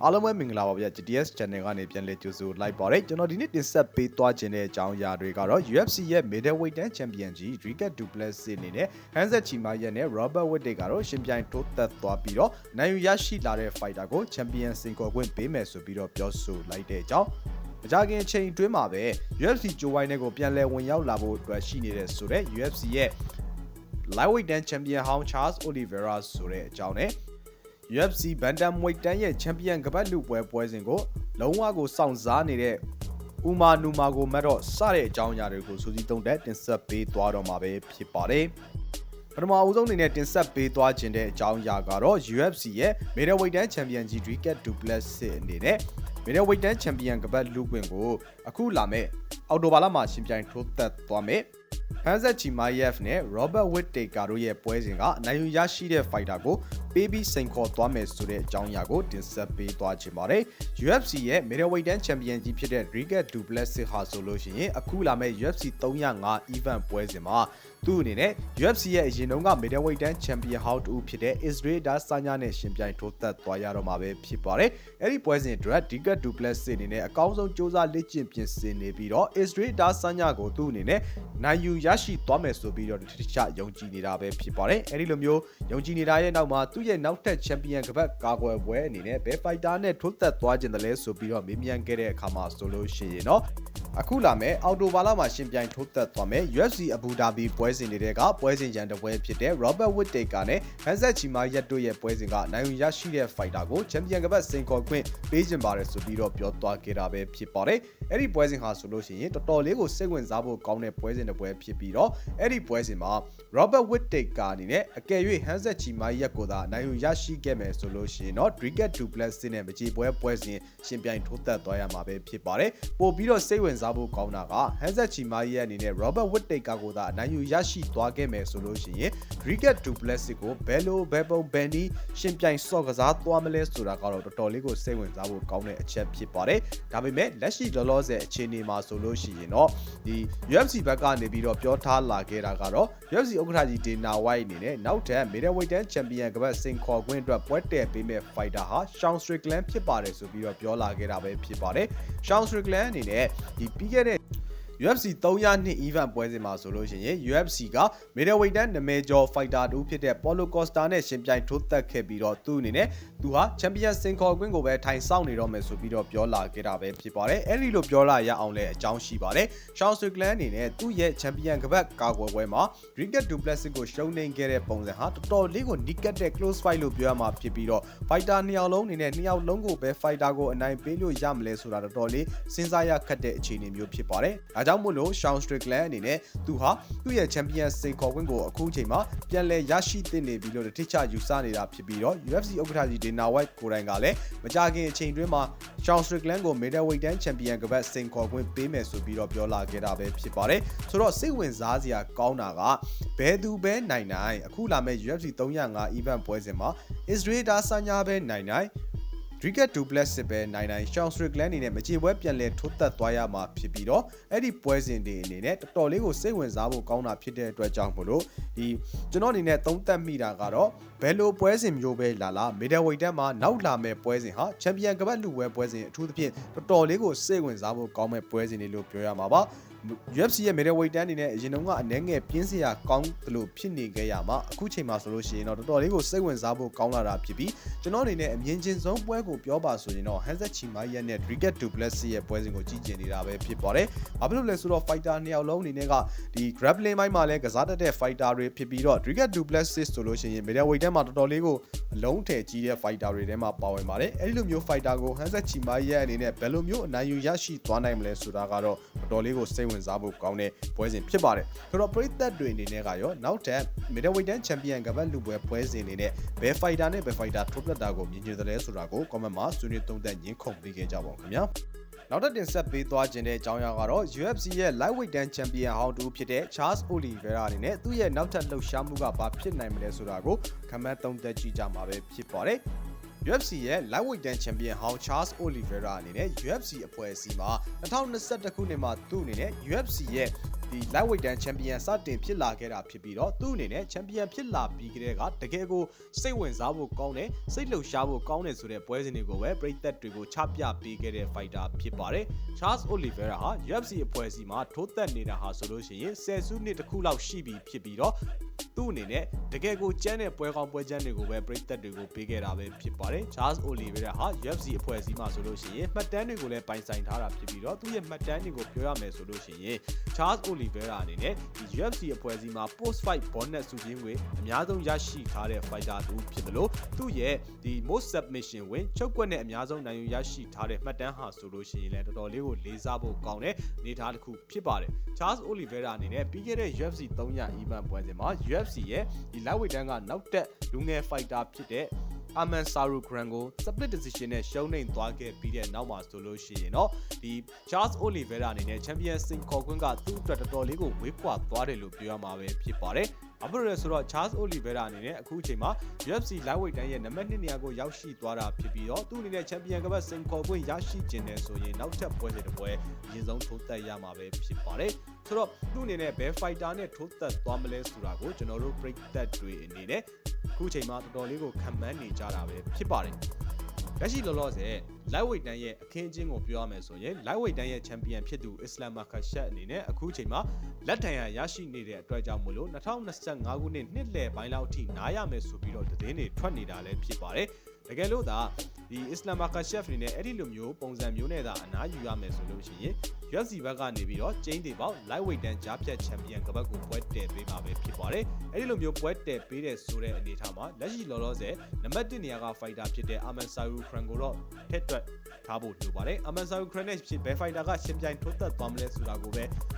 အားလုံးပဲမင်္ဂလာပါဗျာ GTS Channel ကနေပြန်လည်ကြိုဆိုလိုက်ပါတယ်ကျွန်တော်ဒီနေ့တင်ဆက်ပေးသွားခြင်းတဲ့အကြောင်းအရာတွေကတော့ UFC ရဲ့ Middleweight Champion ကြီး Dricus Du Plessis အနေနဲ့ Khamzat Chimaev နဲ့ Robert Whittaker ကတော့ရှင်ပြိုင်ထိုးသက်သွားပြီးတော့နိုင်ယူရရှိလာတဲ့ fighter ကို Champion စင်ခေါ်ခွင့်ပေးမယ်ဆိုပြီးတော့ပြောဆိုလိုက်တဲ့အကြောင်းမကြခင်အချိန်အတွင်းမှာပဲ UFC ဂျိုဝိုင်းနဲ့ကိုပြန်လည်ဝင်ရောက်လာဖို့အတွက်ရှိနေတဲ့ဆိုတဲ့ UFC ရဲ့ Lightweight Champion ဟောင်း Charles Oliveira ဆိုတဲ့အကြောင်းနဲ့UFC Bantamweight တန်းရဲ့ Champion ကပတ်လူပွဲစဉ်ကိုလုံးဝကိုစောင့်စားနေတဲ့Uma Nurmagomedovကိုမတ်တော့စတဲ့အကြောင်းအရာတွေကိုစူးစီးသုံးသပ်တင်ဆက်ပေးသွားတော့မှာပဲဖြစ်ပါတယ်ပထမအဦးဆုံးအနေနဲ့တင်ဆက်ပေးသွားခြင်းတဲ့အကြောင်းအရာကတော့ UFC ရဲ့ Middleweight Championကြီး Dricus Du Plessis အနေနဲ့ Middleweight Champion ကပတ်လူခွင့်ကိုအခုလာမဲ့အော်တိုဘာလမှာရှင်ပြိုင်ထိုးသက်သွားမယ်Khamzat Chimaev နဲ့ Robert Whittaker တို့ရဲ့ပွဲစဉ်ကအနိုင်ယူရရှိတဲ့ fighter ကိုပေးပြီးစိန်ခေါ်သွားမယ်ဆိုတဲ့အကြောင်းအရာကိုတင်ဆက်ပေးသွားချင်ပါတယ်။ UFC ရဲ့ Middleweight Champion ကြီးဖြစ်တဲ့ Dricus Du Plessis ဟာဆိုလို့ရှိရင်အခုလာမဲ့ UFC 305 event ပွဲစဉ်မှာသူ့အနေနဲ့ UFC ရဲ့အရင်တုန်းက Middleweight Champion ဟောင်းတူဖြစ်တဲ့ Israel Adesanya နဲ့ရှင်ပြိုင်ထိုးသက်သွားရတော့မှာပဲဖြစ်ပါတယ်။အဲ့ဒီပွဲစဉ်အတွက် Dricus Du Plessis အနေနဲ့အကောင်းဆုံးစူးစမ်းလေ့ကျင့်ပြင်ဆင်နေပြီးတော့ Israel Adesanya ကိုသူ့အနေနဲ့နိုင်ယူရရှိသွားမယ်ဆိုပြီးတော့တခြားယုံကြည်နေတာပဲဖြစ်ပါတယ်။အဲဒီလိုမျိုးယုံကြည်နေတာရဲ့နောက်မှာသူ့ရဲ့နောက်ထပ် Champion ကပတ်ကာကွယ်ပွဲအနေနဲ့ဘယ် fighter နဲ့ထိုးသက်သွားခြင်းတလဲဆိုပြီးတော့မေးမြန်းခဲ့တဲ့အခါမှာဆိုလို့ရှိရင်တော့အခုလာမဲ့အော်တိုဘာလမှာရှင်ပြိုင်ထိုးသက်သွားမဲ့ UFC Abu Dhabi ပွဲစဉ်တွေကပွဲစဉ်ရန်တပွဲဖြစ်တဲ့ Robert Whittaker နဲ့ Khamzat Chimaev တို့ရဲ့ပွဲစဉ်ကနိုင်ယူရရှိတဲ့ fighter ကို Champion ကပတ်စိန်ခေါ်ခွင့်ပေးခြင်းပါတယ်ဆိုပြီးတော့ပြောသွားခဲ့တာပဲဖြစ်ပါတယ်။အဲ့ဒီပွဲစဉ်ဟာဆိုလို့ရှိရင်တော်တော်လေးကိုစိတ်ဝင်စားဖို့ကောင်းတဲ့ပွဲစဉ်တစ်ပွဲဖြစ်ပြီးတော့အဲ့ဒီပွဲစဉ်မှာ Robert Whittaker အနေနဲ့အကယ်၍ Khamzat Chimaev ကိုသာနိုင်ယူရရှိခဲ့မယ်ဆိုလို့ရှိရင်တော့ Dricus Du Plessis နဲ့မကြေပွဲစဉ်ရှင်ပြိုင်ထိုးသက်သွားရမှာပဲဖြစ်ပါတယ်။ပို့ပြီးတော့စိတ်ဝင်စားဖို့ကောင်းတာက Khamzat Chimaev အနေနဲ့ Robert Whittaker ကိုသာနိုင်ယူရရှိသွားခဲ့မယ်ဆိုလို့ရှိရင် Dricus Du Plessis ကိုဘယ်ပုံဘယ်နည်းရှင်ပြိုင်ဆော့ကစားသွားမလဲဆိုတာကတော့တော်တော်လေးကိုစိတ်ဝင်စားဖို့ကောင်းတဲ့အချက်ဖြစ်ပါတယ်။ဒါပေမဲ့လက်ရှိလောလောဆယ်အခြေအနေမှာဆိုလို့ရှိရင်တော့ဒီ UFC ဘက်ကနေပြီးတော့ပြောထားလာခဲ့တာကတော့ UFC ဥက္ကဋ္ဌကြီး Dana White အနေနဲ့နောက်ထပ် Middleweight Champion ကပတ်စိန်ခေါ်ခွင့်အတွက်ပွဲတည်ပေးမဲ့ fighter ဟာ Sean Strickland ဖြစ်ပါတယ်ဆိုပြီးတော့ပြောလာခဲ့တာပဲဖြစ်ပါတယ်။ Sean Strickland အနေနဲ့ဒီပြီးခဲ့တဲ့UFC 302 event ပွဲစဉ်မှာဆိုလို့ရှိရင် UFC က Middleweight နာမည်ကျော် fighter တူဖြစ်တဲ့ Paulo Costa နဲ့ရှင်ပြိုင်ထိုးသက်ခဲ့ပြီးတော့သူ့အနေနဲ့သူဟာ Champion စင်ခေါ်ခွင့်ကိုပဲထိုင်ဆောင်နေတော့မယ်ဆိုပြီးတော့ပြောလာခဲ့တာပဲဖြစ်ပါတယ်။အဲဒီလိုပြောလာရအောင်လဲအကြောင်းရှိပါတယ်။ Sean Strickland အနေနဲ့သူ့ရဲ့ Champion ကပတ်ကာကွယ်ပွဲမှာ Dricus Du Plessis ကိုရှုံးနိမ့်ခဲ့တဲ့ပုံစံဟာတော်တော်လေးကိုနီးကပ်တဲ့ close fight လို့ပြောရမှာဖြစ်ပြီးတော့ fighter နှစ်ယောက်လုံးအနေနဲ့နှစ်ယောက်လုံးကိုပဲ fighter ကိုအနိုင်ပေးလို့ရမလဲဆိုတာတော်တော်လေးစဉ်းစားရခက်တဲ့အခြေအနေမျိုးဖြစ်ပါတယ်။ဒါကြောင့်မို့လို့ Sean Strickland အနေနဲ့သူဟာသူ့ရဲ့ Champion စိန်ခေါ်ခွင့်ကိုအခုချိန်မှာပြန်လည်ရရှိသင့်နေပြီလို့တခြားယူဆနေတာဖြစ်ပြီးတော့ UFC ဥက္ကဋ္ဌကြီး Dana White ကိုယ်တိုင်ကလည်းမကြာခင်အချိန်တွင်းမှာ Sean Strickland ကို Middleweight Champion ကပတ်စိန်ခေါ်ခွင့်ပေးမယ်ဆိုပြီးတော့ပြောလာခဲ့တာပဲဖြစ်ပါတယ်။ဆိုတော့စိတ်ဝင်စားစရာကောင်းတာကဘယ်သူပဲနိုင်အခုလာမဲ့ UFC 305 event ပွဲစဉ်မှာ Israel Adesanya ပဲနိုင်Dricus Du Plessis ပဲနိုင်Sean Strickland အနေနဲ့မကြေပွဲပြန်လဲထိုးသက်သွားရမှာဖြစ်ပြီးတော့အဲ့ဒီပွဲစဉ်တွေအနေနဲ့တော်တော်လေးကိုစိတ်ဝင်စားဖို့ကောင်းတာဖြစ်တဲ့အတွက်ကြောင့်မို့လို့ဒီကျွန်တော်အနေနဲ့သုံးသပ်မိတာကတော့ဘယ်လိုပွဲစဉ်မျိုးပဲလာ Middleweight မှာနောက်လာမဲ့ပွဲစဉ်ဟာ Champion ကပတ်လူပွဲစဉ်အထူးသဖြင့်တော်တော်လေးကိုစိတ်ဝင်စားဖို့ကောင်းမဲ့ပွဲစဉ်တွေလို့ပြောရမှာပါUFC ရဲ့ Middleweight အနေနဲ့အရင်တုန်းကအနည်းငယ်ပြင်းစရာကောင်းတယ်လို့ဖြစ်နေခဲ့ရမှာအခုချိန်မှာဆိုလို့ရှိရင်တော့တော်တော်လေးကိုစိတ်ဝင်စားဖို့ကောင်းလာတာဖြစ်ပြီးကျွန်တော်အနေနဲ့အမြင်ချင်းဆုံးပွဲကိုပြောပါဆိုရင်တော့ Khamzat Chimaev နဲ့ Dricus Du Plessis ရဲ့ပွဲစဉ်ကိုကြည့်ကျင်နေတာပဲဖြစ်ပါတယ်။ဘာဖြစ်လို့လဲဆိုတော့ fighter နှစ်ယောက်လုံးအနေနဲ့ကဒီ grappling ပိုင်းမှာလည်းကစားတတ်တဲ့ fighter တွေဖြစ်ပြီးတော့ Dricus Du Plessis ဆိုလို့ရှိရင် Middleweight မှာတော်တော်လေးကိုအလုံးထည်ကြီးတဲ့ fighter တွေထဲမှာပါဝင်ပါတယ်။အဲဒီလိုမျိုး fighter ကို Khamzat Chimaev အနေနဲ့ဘယ်လိုမျိုးအနိုင်ယူရရှိသွားနိုင်မလဲဆိုတာကတော့တော်တော်လေးကိုစိတ်ဝင်စားဖို့ကောင်းတဲ့ပွဲစဉ်ဖြစ်ပါတယ်ဆိုတော့ပရိသတ်တွေအနေနဲ့ကရောနောက်ထပ် Middleweight Champion ကပတ်လူပွဲစဉ်အနေနဲ့ဘယ် fighter နဲ့ဘယ် fighter ထိုးသက်တာကိုမြင်ကြတယ်လဲဆိုတာကို comment မှာဆွေးနွေးသုံးသပ်ညင်းခုန်ပေးခဲ့ကြပါဦးခင်ဗျာနောက်ထပ်တင်ဆက်ပေးသွားခြင်းတဲ့အကြောင်းအရာကတော့ UFC ရဲ့ Lightweight Champion ဟောင်းတူဖြစ်တဲ့ Charles Oliveira အနေနဲ့သူ့ရဲ့နောက်ထပ်လှုပ်ရှားမှုကဘာဖြစ်နိုင်မလဲဆိုတာကိုခန့်မှန်းသုံးသပ်ကြည့်ကြမှာပဲဖြစ်ပါတယ်UFC ရဲ့ Lightweight Champion ဟောင်း Charles Oliveira အနေနဲ့ UFC အဖွဲ့အစည်းမှာ2021ခုနှစ်မှာသူ့အနေနဲ့ UFC ရဲ့ ဒီ lightweight တန်း champion စတင်ဖြစ်လာခဲ့တာဖြစ်ပြီးတော့သူ့အနေနဲ့ champion ဖြစ်လာပြီးကတည်းကတကယ်ကိုစိတ်ဝင်စားဖို့ကောင်းတယ်စိတ်လှုပ်ရှားဖို့ကောင်းတယ်ဆိုတဲ့ပွဲစဉ်တွေကိုပဲပရိသတ်တွေကိုချပြပေးခဲ့တဲ့ fighter ဖြစ်ပါတယ် Charles Oliveira ဟာ UFC အဖွဲ့အစည်းမှာထိုးသက်နေတာဟာဆိုလို့ရှိရင်10 စုနှစ်တခုလောက်ရှိပြီဖြစ်ပြီးတော့သူ့အနေနဲ့တကယ်ကိုကျန်းတဲ့ပွဲကောင်းပွဲချမ်းတွေကိုပဲပရိသတ်တွေကိုပေးခဲ့တာပဲဖြစ်ပါတယ် Charles Oliveira ဟာ UFC အဖွဲ့အစည်းမှာဆိုလို့ရှိရင်မှတ်တမ်းတွေကိုလည်းပိုင်ဆိုင်ထားတာဖြစ်ပြီးတော့သူ့ရဲ့မှတ်တမ်းတွေကိုပြောရမယ်ဆိုလို့ရှိရင် Charles Oliveira အနေနဲ့ဒီ UFC အဖွဲ့အစည်းမှာ post fight bonus စုချင်းငွေအများဆုံးရရှိထားတဲ့ fighter တူဖြစ်တယ်လို့သူ့ရဲ့ဒီ most submission win ချုပ်ကွက်နဲ့အများဆုံးနိုင်ယူရရှိထားတဲ့မှတ်တမ်းဟာဆိုလို့ရှိရင်လည်းတော်တော်လေးကိုလေးစားဖို့ကောင်းတဲ့အနေအထားတစ်ခုဖြစ်ပါတယ် Charles Oliveira အနေနဲ့ပြီးခဲ့တဲ့ UFC 300 event ပွဲစဉ်မှာ UFC ရဲ့ဒီ lightweight တန်းကနောက်တက်လူငယ် fighter ဖြစ်တဲ့Aman Sarukran ကို split decision နဲ့ရှုံးနိမ့်သွားခဲ့ပြီးတဲ့နောက်မှာဆိုလို့ရှိရင်တော့ဒီ Charles Oliveira အနေနဲ့ champion စင်ခေါ်ခွင့်ကသူ့အတွက်တော်တော်လေးကိုဝေးကွာသွားတယ်လို့ပြောရမှာပဲဖြစ်ပါတယ်။ဘာဖြစ်လို့လဲဆိုတော့ Charles Oliveira အနေနဲ့အခုအချိန်မှာ UFC lightweight တန်းရဲ့နံပါတ်2နေရာကိုရောက်ရှိသွားတာဖြစ်ပြီးတော့သူ့အနေနဲ့ champion ကပတ်စင်ခေါ်ခွင့်ရရှိခြင်းနဲ့ဆိုရင်နောက်ထပ်ပွဲစဉ်တစ်ပွဲအရင်ဆုံးထိုးသက်ရမှာပဲဖြစ်ပါတယ်။ဆိုတော့သူ့အနေနဲ့ဘယ် fighter နဲ့ထိုးသက်သွားမလဲဆိုတာကိုကျွန်တော်တို့ပရိသတ်တွေအနေနဲ့အခုချိန်မှာတော်တော်လေးကိုခံမှန်းနေကြတာပဲဖြစ်ပါတယ်။လက်ရှိလောလောဆယ် lightweight တန်းရဲ့အခင်းအကျင်းကိုပြောရမယ်ဆိုရင် lightweight တန်းရဲ့ champion ဖြစ်သူ Islam Makhachev အနေနဲ့အခုချိန်မှာလက်ထံရရှိနေတဲ့အတွက်ကြောင့်မို့လို့2025ခုနှစ်နှစ်လယ်ပိုင်းလောက်ထိနားရမယ်ဆိုပြီးတော့သတင်းတွေထွက်နေတာလည်းဖြစ်ပါတယ်။တကယ်လို့သာဒီ Islam Makhachev အနေနဲ့အဲ့ဒီလိုမျိုးပုံစံမျိုးနဲ့သာအနားယူရမယ်ဆိုလို့ရှိရင် UFC ဘက်ကနေပြီးတော့ကျင်းတွေပေါက် lightweight တန်းကြားဖြတ် champion ကပတ်ကိုပွဲတည်ပေးမှာပဲဖြစ်ပါတယ်။အဲ့ဒီလိုမျိုးပွဲတည်ပေးတဲ့ဆိုတဲ့အနေအထားမှာလက်ရှိလောလောဆယ်နံပါတ်1နေရာက fighter ဖြစ်တဲ့ Aman Sarukran ကိုတော့ထက်တွက်ထားဖို့လိုပါတယ်။ Aman Sarukran နဲ့ဘယ် fighter ကရှင်ပြိုင်ထိုးသက်သွားမလဲဆိုတာကိုပ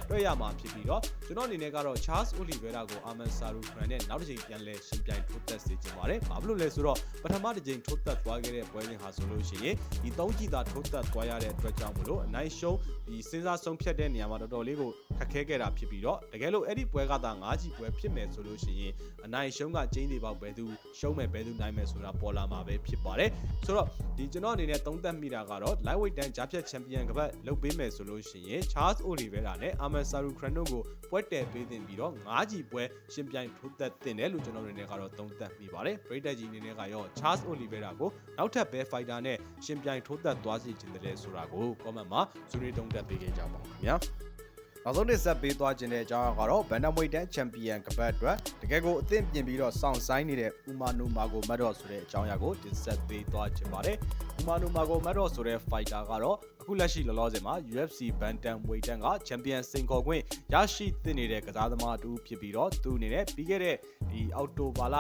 ဲတွေ့ရမှာဖြစ်ပြီးတော့ကျွန်တော်အနေနဲ့ကတော့ Charles Oliveira ကို Aman Sarukran နဲ့နောက်တစ်ချိန်ပြန်လဲရှင်ပြိုင်ထိုးသက်စေချင်ပါတယ်။ဘာဖြစ်လို့လဲဆိုတော့ပထမတစ်ချိန်ထိုးသက်သွားခဲ့တဲ့ပွဲစဉ်ဟာဆိုလို့ရှိရင်ဒီ3ကြိမ်သာထိုးသက်သွားရတဲ့အတွက်ကြောင့်မလို့အနိုင်ရှုံးဒီစဉ်းစားဆုံးဖြတ်တဲ့နေရာမှာတော်တော်လေးကိုခက်ခဲခဲ့တာဖြစ်ပြီးတော့တကယ်လို့အဲ့ဒီပွဲကသာ5ကြိမ်ပွဲဖြစ်မယ်ဆိုလို့ရှိရင်အနိုင်ရှုံးကကျင်းတွေပေါက်ပဲသူရှုံးမယ်ပဲသူနိုင်မယ်ဆိုတာပေါ်လာမှာပဲဖြစ်ပါတယ်ဆိုတော့ဒီကျွန်တော်အနေနဲ့သုံးသပ်မိတာကတော့ lightweight တန်းကြားဖြတ် champion ကပတ်လုပ်ပေးမယ်ဆိုလို့ရှိရင် Charles Oliveira နဲ့ Aman Sarukran တို့ကိုပွဲတည်ပေးတင်ပြီးတော့5ကြိမ်ပွဲရှင်ပြိုင်ထိုးသက်တင်တယ်လို့ကျွန်တော်အနေနဲ့ကတော့သုံးသပ်မိပါတယ်ပရိသတ်ကြီးအနေနဲ့ကရော Charles Oliveira ကိုနောက်ထပ်ဘယ် fighter နဲ့ရှင်ပြိုင်ထိုးသက်သွားစေချင်တယ်ဆိုတာကို comment မှာဆွေးနွေးသုံးသပ်ပေးကြပါဦးခင်ဗျာနောက်ဆုံးတစ်ဆက်ပေးသွားခြင်းတဲ့အကြောင်းကတော့ Bantamweight တန်း champion ကပတ်အတွက်တကယ်ကိုအသင့်ပြင်ပြီးတော့စောင့်ဆိုင်နေတဲ့ Umanu Magomedov ဆိုတဲ့အကြောင်းအရာကိုတင်ဆက်ပေးသွားခြင်းပါတယ်။ Umanu Magomedov ဆိုတဲ့ fighter ကတော့အခုလက်ရှိလောလောဆယ်မှာ UFC Bantamweight တန်းက champion စင်ခေါ်ခွင့်ရရှိသင့်နေတဲ့ကစားသမားတူဖြစ်ပြီးတော့သူအနေနဲ့ပြီးခဲ့တဲ့ဒီအောက်တိုဘာလ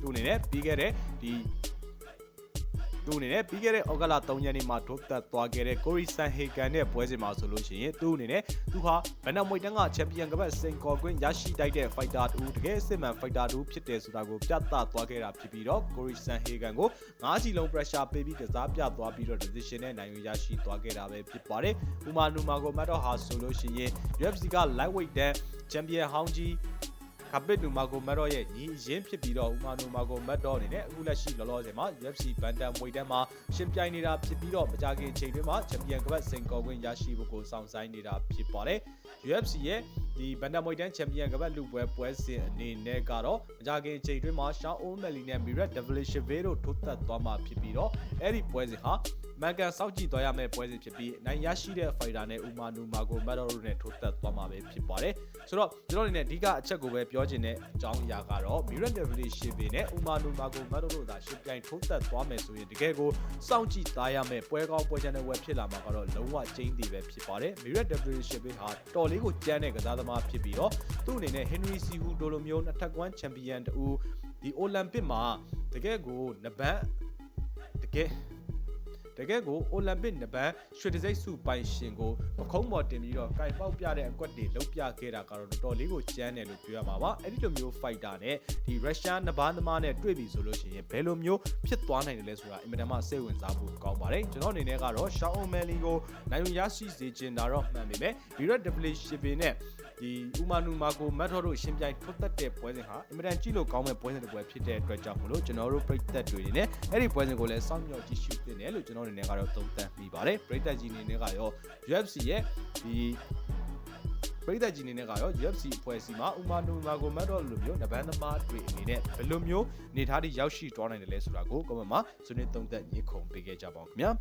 သူအနေနဲ့ပြီးခဲ့တဲ့ဒီသူအနေနဲ့ပြီးခဲ့တဲ့ဩဂတ်လ3ရက်နေ့မှာထိုးသက်သွားခဲ့တဲ့ Cory Sandhagen နဲ့ပွဲစဉ်မှာဆိုလို့ရှိရင်သူအနေနဲ့သူဟာ Bantamweight တန်းက champion ကပတ်စင်ခေါ်ခွင့်ရရှိတိုက်တဲ့ fighter တူတကယ်စစ်မှန် fighter တူဖြစ်တယ်ဆိုတာကိုပြသသွားခဲ့တာဖြစ်ပြီးတော့ Cory Sandhagen ကို9စီလုံး pressure ပေးပြီးကစားပြသွားပြီးတော့ decision နဲ့နိုင်ယူရရှိသွားခဲ့တာပဲဖြစ်ပါတယ်။ Umanu Magomedov ဟာဆိုလို့ရှိရင် UFC က lightweight တန်း champion ဟောင်းကြီးKhabib Nurmagomedov ရဲ့ညီအရင်းဖြစ်ပြီးတော့ Umanu Magomedov အနေနဲ့အခုလက်ရှိလောလောဆယ်မှာ UFC Bantamweight တန်းမှာရှင်ပြိုင်နေတာဖြစ်ပြီးတော့မကြာခင်အချိန်တွင်းမှာ champion ကပတ်စင်ခေါ်ခွင့်ရရှိဖို့ကိုစောင့်ဆိုင်းနေတာဖြစ်ပါတယ်။ UFC ရဲ့ဒီ Bantamweight တန်း champion ကပတ်လူပွဲစဉ်အနေနဲ့ကတော့မကြာခင်အချိန်တွင်းမှာ Sean O'Malley နဲ့ Mirat Dvalishvili တို့ထိုးသက်သွားမှာဖြစ်ပြီးတော့အဲ့ဒီပွဲစဉ်ဟာမန်ကန်စောက်ကြည့်သွားရမယ့်ပွဲစဉ်ဖြစ်ပြီးနိုင်ရရှိတဲ့ fighter နဲ့ Umanu Magomedov တို့နဲ့ထိုးသက်သွားမှာပဲဖြစ်ပါတယ်ဆိုတော့ကျွန်တော်အနေနဲ့အဓိကအချက်ကိုပဲပြောချင်တဲ့အကြောင်းအရာကတော့ Mirat Dvalishvili နဲ့ Umanu Magomedov တို့သာရှင်ပြိုင်ထိုးသက်သွားမယ်ဆိုရင်တကယ်ကိုစောင့်ကြည့်သားရမယ့်ပွဲကောင်းပွဲချမ်းတဲ့ပွဲဖြစ်လာမှာကတော့လုံးဝကျင်းသေးပဲဖြစ်ပါတယ် Mirat Dvalishvili ဟာတော်လေးကိုကြမ်းတဲ့ကစားသမားဖြစ်ပြီးတော့သူ့အနေနဲ့ Henry Cejudo လိုမျိုးနှစ်ထပ်ကွမ်း champion တူဒီ Olympic မှာတကယ်ကိုနဘန်တကယ်ကို Olympic နဘန်ရွှေတံဆိပ်စုပိုင်ရှင်ကိုပခုံးပေါ်တင်ပြီးတော့ကင်ပေါက်ပြတဲ့အကွက်တွေလုံးပြခဲ့တာကတော့တော်လေးကိုကျန်းတယ်လို့ပြောရမှာပါအဲ့ဒီလိုမျိုး fighter နဲ့ဒီရုရှားနဘာသမားနဲ့တွေ့ပြီဆိုလို့ရှိရင်ဘယ်လိုမျိုးဖြစ်သွားနိုင်တယ်လဲဆိုတာအင်မတန်မှစိတ်ဝင်စားဖို့ကောင်းပါတယ်ကျွန်တော်အနေနဲ့ကတော့ Sean O'Malley ကိုနိုင်ရရှိစေချင်တာတော့မှန်ပေမဲ့ Mirat Dvalishvili နဲ့ဒီ Umanu Magomedov တို့ရှင်ပြိုင်ထိုးသက်တဲ့ပွဲစဉ်ဟာအင်မတန်ကြည့်လို့ကောင်းမဲ့ပွဲစဉ်တစ်ပွဲဖြစ်တဲ့အတွက်ကြောင့်မလို့ကျွန်တော်တို့ပရိသတ်တွေနေနဲ့အဲ့ဒီပွဲစဉ်ကိုလည်းစောင့်မျှော်ကြည့်ရှုသင့်တယ်လို့ကျွန်တော်အနေနဲ့ကတော့သုံးသပ်မိပါတယ်ပရိသတ်ကြီးအနေနဲ့ကရော UFC ရဲ့ဒီပ ပရိသတ်ကြီးအနေနဲ့ကတော့ UFC အဖွဲ့အစည်းမှာဥမာနိုမာကိုမတ်တော့လိုမျိုးနဘန်းသမားတွေအနေနဲ့ဘယ်လိုမျိုးနေထားသည့်ရောက်ရှိသွားနိုင်တယ်လဲဆိုတာကို comment မှာဆွေးနွေးသုံးသပ်ညှိခုံပေးခဲ့ကြပါဦးခင်ဗျာ